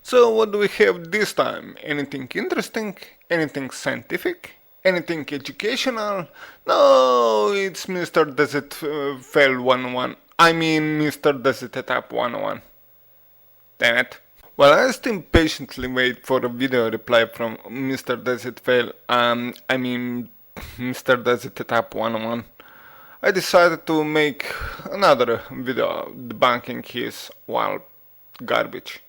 So what do we have this time? Anything interesting? Anything scientific? Anything educational? No, it's Mr. Doesitaddup101. I mean Mr. Doesitaddup101. Damn it. While I still patiently wait for a video reply from Mr. Mr. Doesitaddup101, I decided to make another video debunking his, well, garbage.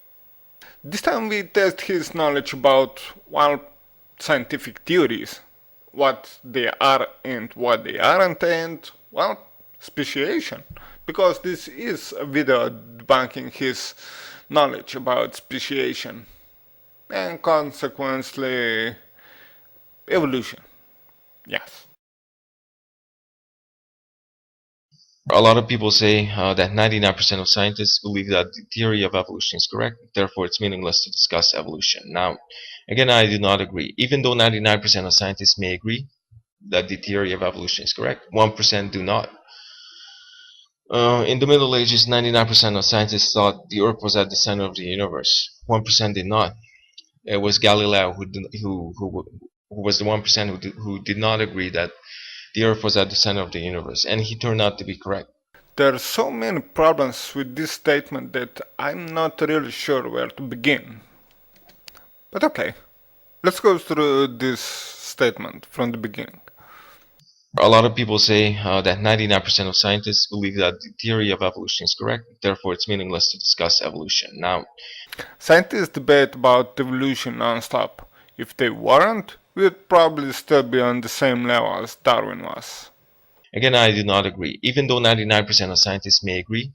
This time we test his knowledge about, well, scientific theories, what they are and what they aren't, and, well, speciation. Because this is a video debunking his knowledge about speciation and consequently evolution. Yes. A lot of people say that 99% of scientists believe that the theory of evolution is correct, therefore it's meaningless to discuss evolution. Now, again, I do not agree. Even though 99% of scientists may agree that the theory of evolution is correct, 1% do not. In the Middle Ages, 99% of scientists thought the Earth was at the center of the universe. 1% did not. It was Galileo who was the 1% who did not agree that the Earth was at the center of the universe, and he turned out to be correct. There are so many problems with this statement that I'm not really sure where to begin. But okay, let's go through this statement from the beginning. A lot of people say that 99% of scientists believe that the theory of evolution is correct, therefore it's meaningless to discuss evolution. Now, scientists debate about evolution non-stop. If they weren't, we'd probably still be on the same level as Darwin was. Again, I do not agree. Even though 99% of scientists may agree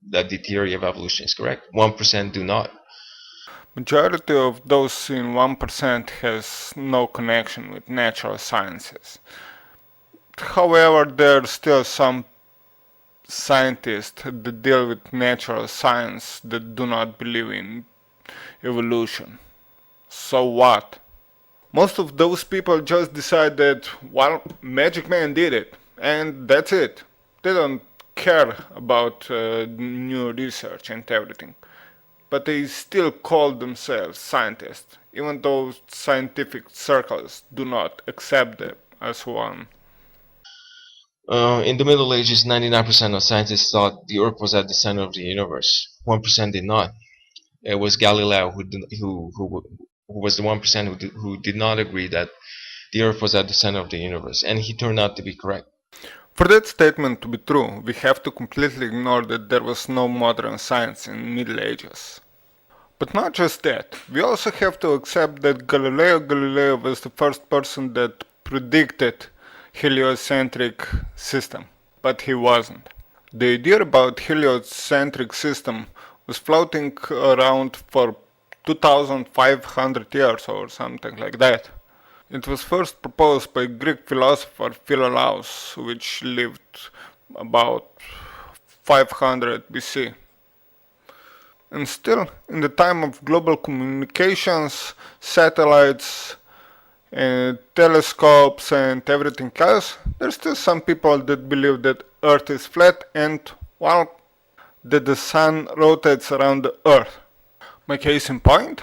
that the theory of evolution is correct, 1% do not. Majority of those in 1% has no connection with natural sciences. However, there are still some scientists that deal with natural science that do not believe in evolution. So what? Most of those people just decide that, well, Magic Man did it, and that's it. They don't care about new research and everything. But they still call themselves scientists, even though scientific circles do not accept them as one. In the Middle Ages, 99% of scientists thought the Earth was at the center of the universe. 1% did not. It was Galileo who was the 1% who did not agree that the Earth was at the center of the universe, and he turned out to be correct. For that statement to be true, we have to completely ignore that there was no modern science in the Middle Ages. But not just that, we also have to accept that Galileo Galilei was the first person that predicted heliocentric system, but he wasn't. The idea about heliocentric system was floating around for 2500 years or something like that. It was first proposed by Greek philosopher Philolaus, which lived about 500 BC. And still, in the time of global communications, satellites, telescopes and everything else, there's still some people that believe that Earth is flat and, well, that the sun rotates around the Earth. My case in point?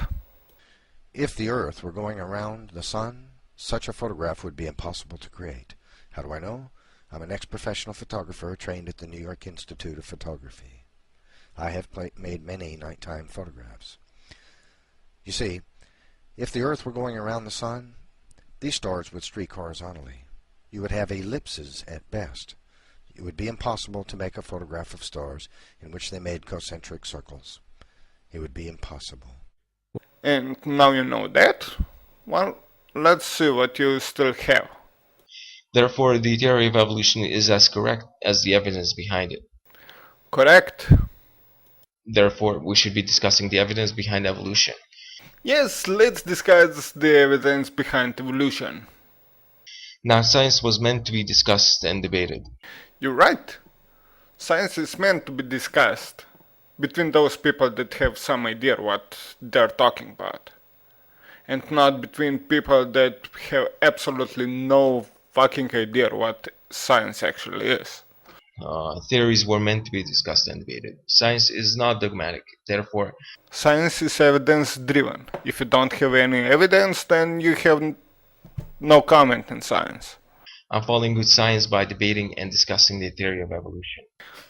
If the Earth were going around the sun, such a photograph would be impossible to create. How do I know? I'm an ex-professional photographer trained at the New York Institute of Photography. I have made many nighttime photographs. You see, if the Earth were going around the sun, these stars would streak horizontally. You would have ellipses at best. It would be impossible to make a photograph of stars in which they made concentric circles. It would be impossible. And now you know that? Well, let's see what you still have. Therefore, the theory of evolution is as correct as the evidence behind it. Correct. Therefore, we should be discussing the evidence behind evolution. Yes, let's discuss the evidence behind evolution. Now, science was meant to be discussed and debated. You're right. Science is meant to be discussed between those people that have some idea what they're talking about. And not between people that have absolutely no fucking idea what science actually is. Theories were meant to be discussed and debated. Science is not dogmatic. Therefore, Science is evidence driven. If you don't have any evidence, then you have no comment in science. I'm following good science by debating and discussing the theory of evolution.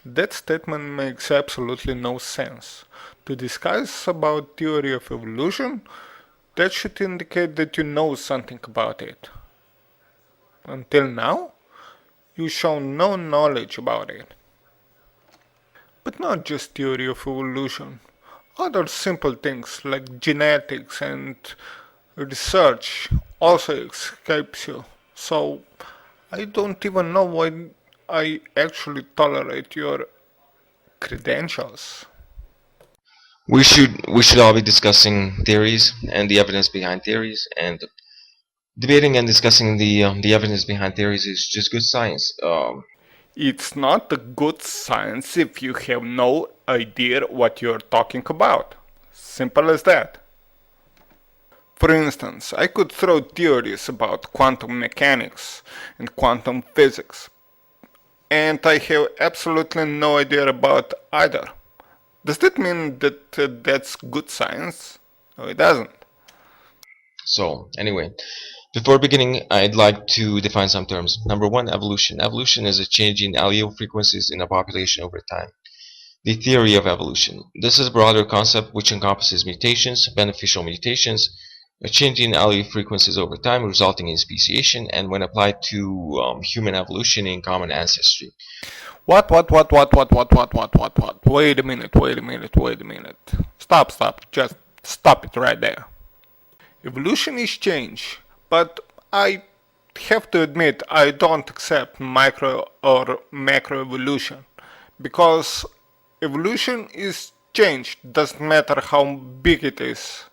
That statement makes absolutely no sense. To discuss about theory of evolution, that should indicate that you know something about it. Until now, you show no knowledge about it. But not just theory of evolution. Other simple things like genetics and research also escapes you. So I don't even know why I actually tolerate your credentials. We should all be discussing theories and the evidence behind theories, and debating and discussing the evidence behind theories is just good science. It's not a good science if you have no idea what you're talking about. Simple as that. For instance, I could throw theories about quantum mechanics and quantum physics, and I have absolutely no idea about either. Does that mean that that's good science? No, it doesn't. So anyway, before beginning, I'd like to define some terms. Number one, evolution. Evolution is a change in allele frequencies in a population over time. The theory of evolution. This is a broader concept which encompasses mutations, beneficial mutations, a change in allele frequencies over time resulting in speciation, and when applied to human evolution in common ancestry. What? Wait a minute. Stop. Just stop it right there. Evolution is change, but I have to admit I don't accept micro or macro evolution because evolution is change, doesn't matter how big it is.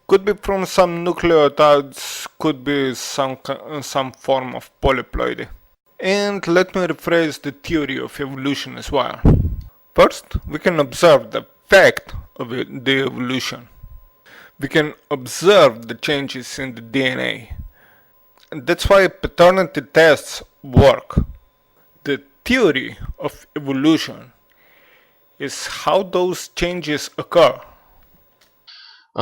Could be from some nucleotides, could be some form of polyploidy. And let me rephrase the theory of evolution as well. First, we can observe the fact of the evolution. We can observe the changes in the DNA. And that's why paternity tests work. The theory of evolution is how those changes occur.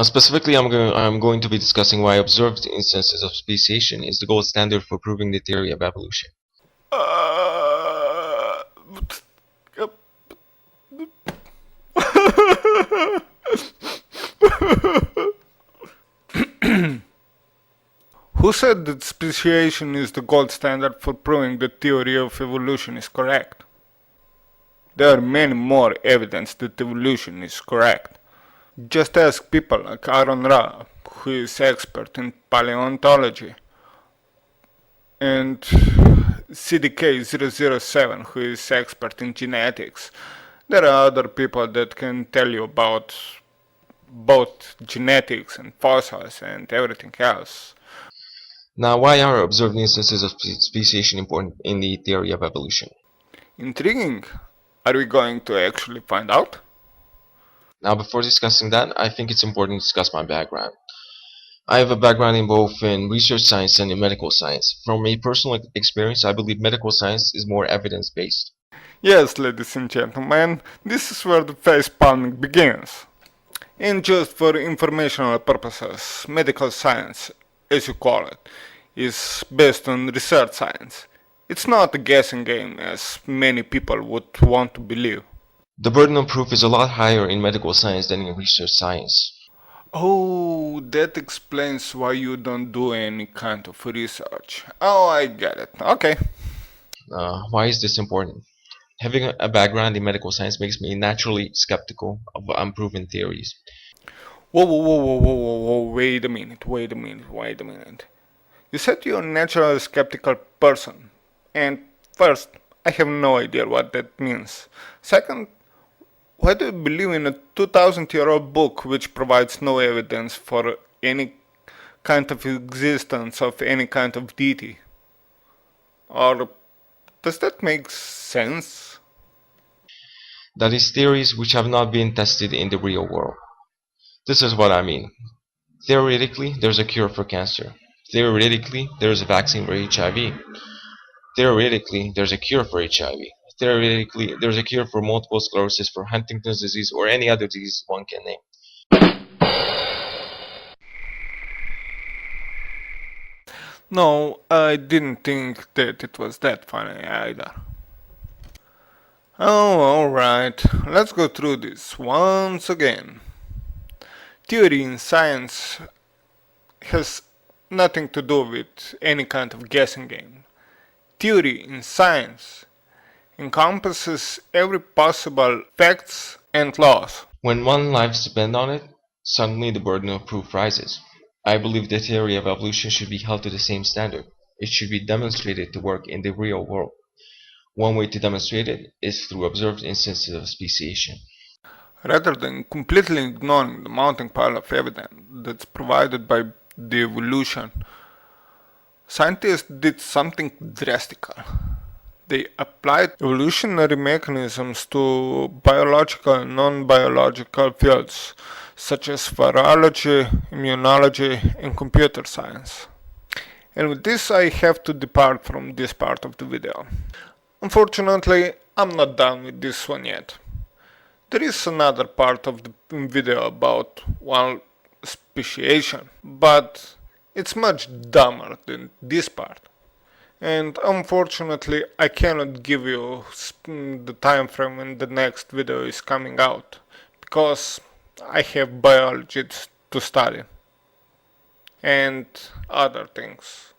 Specifically, I'm going to be discussing why observed instances of speciation is the gold standard for proving the theory of evolution. Who said that speciation is the gold standard for proving the theory of evolution is correct? There are many more evidence that evolution is correct. Just ask people like Aaron Ra, who is expert in paleontology, and CDK007, who is expert in genetics. There are other people that can tell you about both genetics and fossils and everything else. Now, why are observed instances of speciation important in the theory of evolution? Intriguing. Are we going to actually find out? Now, before discussing that, I think it's important to discuss my background. I have a background in both in research science and in medical science. From a personal experience, I believe medical science is more evidence-based. Yes, ladies and gentlemen, this is where the face palming begins. And just for informational purposes, medical science, as you call it, is based on research science. It's not a guessing game, as many people would want to believe. The burden of proof is a lot higher in medical science than in research science. Oh, that explains why you don't do any kind of research. Oh, I get it. Okay. Why is this important? Having a background in medical science makes me naturally skeptical of unproven theories. Whoa, wait a minute. You said you're a naturally skeptical person. And first, I have no idea what that means. Second, why do you believe in a 2000-year-old book which provides no evidence for any kind of existence of any kind of deity? Or does that make sense? That is, theories which have not been tested in the real world. This is what I mean. Theoretically, there's a cure for cancer. Theoretically, there's a vaccine for HIV. Theoretically, there's a cure for HIV. theoretically, there's a cure for multiple sclerosis, for Huntington's disease, or any other disease one can name. No, I didn't think that it was that funny either. Oh, alright, let's go through this once again. Theory in science has nothing to do with any kind of guessing game. Theory in science encompasses every possible facts and laws. When one lives depend on it, suddenly the burden of proof rises. I believe the theory of evolution should be held to the same standard. It should be demonstrated to work in the real world. One way to demonstrate it is through observed instances of speciation. Rather than completely ignoring the mounting pile of evidence that's provided by the evolution, scientists did something drastic. They applied evolutionary mechanisms to biological and non-biological fields, such as virology, immunology, and computer science. And with this I have to depart from this part of the video. Unfortunately, I'm not done with this one yet. There is another part of the video about, well, speciation, but it's much dumber than this part. And unfortunately, I cannot give you the time frame when the next video is coming out, because I have biology to study and other things.